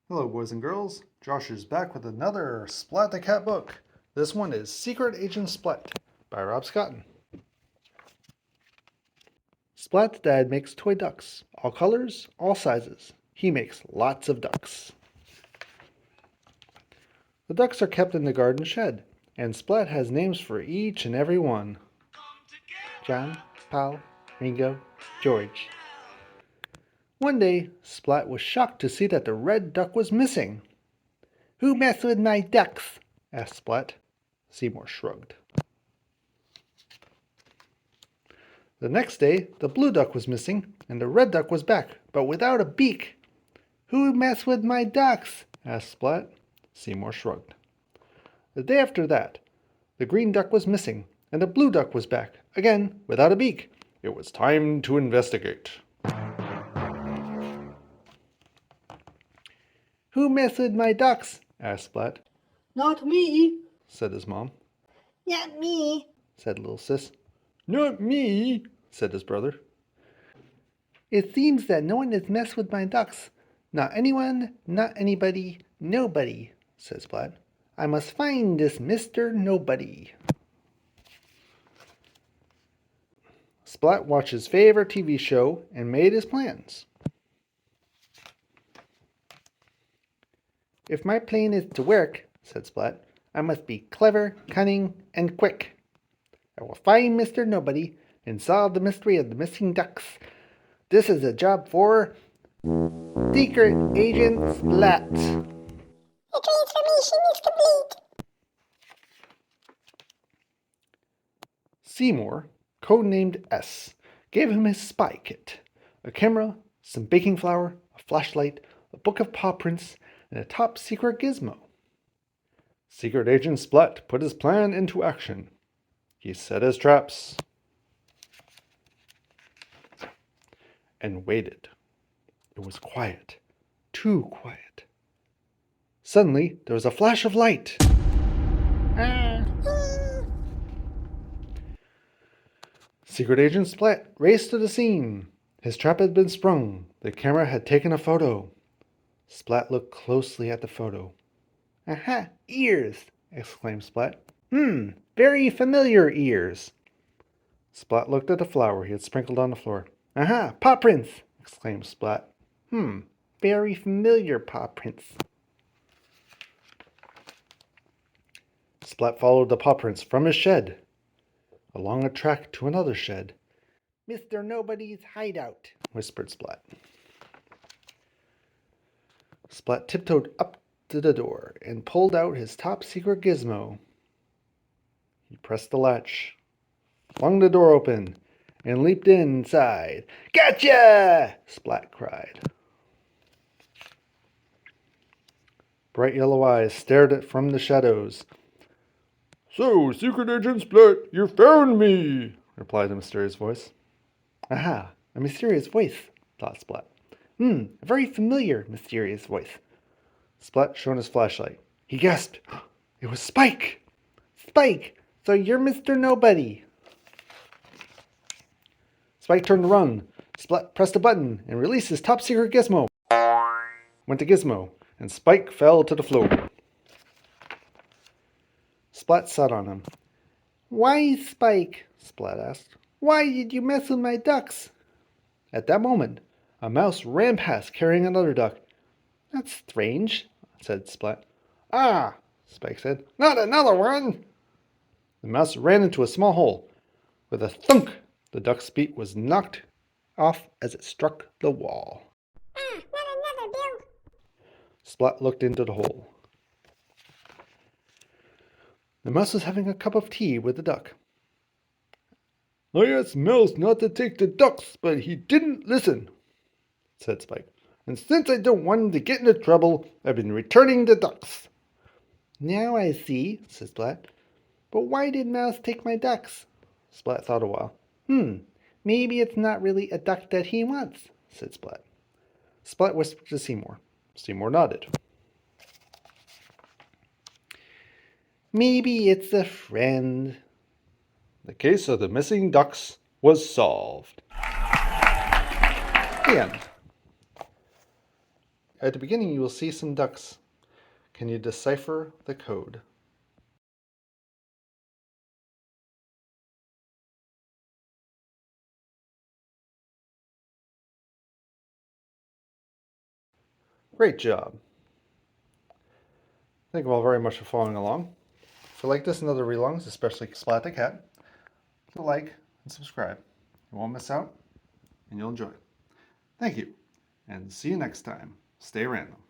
Hello boys and girls, Josh is back with another Splat the Cat book. This one is Secret Agent Splat by Rob Scotton. Splat's dad makes toy ducks, all colors, all sizes. He makes lots of ducks. The ducks are kept in the garden shed, and Splat has names for each and every one. John, Paul, Ringo, George. One day, Splat was shocked to see that the red duck was missing. "Who messed with my ducks?" asked Splat. Seymour shrugged. The next day, the blue duck was missing, and the red duck was back, but without a beak. "Who messed with my ducks?" asked Splat. Seymour shrugged. The day after that, the green duck was missing, and the blue duck was back, again without a beak. It was time to investigate. "Who messed with my ducks?" asked Splat. "Not me," said his mom. "Not me," said little sis. "Not me," said his brother. "It seems that no one has messed with my ducks. Not anyone, not anybody, nobody," said Splat. "I must find this Mr. Nobody." Splat watched his favorite TV show and made his plans. "If my plan is to work," said Splat, "I must be clever, cunning, and quick. I will find Mr. Nobody and solve the mystery of the missing ducks. This is a job for Secret Agent Splat." The transformation is complete. Seymour, codenamed S, gave him his spy kit: a camera, some baking flour, a flashlight, a book of paw prints, and a top secret gizmo. Secret Agent Splat put his plan into action. He set his traps and waited. It was quiet, too quiet. Suddenly, there was a flash of light. Secret Agent Splat raced to the scene. His trap had been sprung. The camera had taken a photo. Splat looked closely at the photo. "Aha! Ears!" exclaimed Splat. Very familiar ears." Splat looked at the flour he had sprinkled on the floor. "Aha! Paw prints!" exclaimed Splat. Very familiar paw prints." Splat followed the paw prints from his shed, along a track to another shed. "Mr. Nobody's hideout," whispered Splat. Splat tiptoed up to the door and pulled out his top secret gizmo. He pressed the latch, flung the door open, and leaped inside. "Gotcha!" Splat cried. Bright yellow eyes stared at from the shadows. "So, Secret Agent Splat, you found me!" replied the mysterious voice. "Aha, a mysterious voice," thought Splat. A very familiar mysterious voice." Splat shone his flashlight. He gasped. It was Spike! "Spike, so you're Mr. Nobody." Spike turned to run. Splat pressed a button and released his top secret gizmo. Went the gizmo, and Spike fell to the floor. Splat sat on him. "Why, Spike?" Splat asked. "Why did you mess with my ducks?" At that moment, a mouse ran past carrying another duck. "That's strange," said Splat. "Ah," Spike said, "not another one!" The mouse ran into a small hole. With a thunk, the duck's beak was knocked off as it struck the wall. Not another Bill. Splat looked into the hole. The mouse was having a cup of tea with the duck. "I asked Mouse not to take the ducks, but he didn't listen," said Spike. "And since I don't want him to get into trouble, I've been returning the ducks." "Now I see," said Splat. "But why did Mouse take my ducks?" Splat thought a while. Maybe it's not really a duck that he wants," said Splat. Splat whispered to Seymour. Seymour nodded. "Maybe it's a friend." The case of the missing ducks was solved. The end. At the beginning, you will see some ducks. Can you decipher the code? Great job. Thank you all very much for following along. If you like this and other read-alongs, especially Splat the Cat, like and subscribe. You won't miss out, and you'll enjoy it. Thank you, and see you next time. Stay random.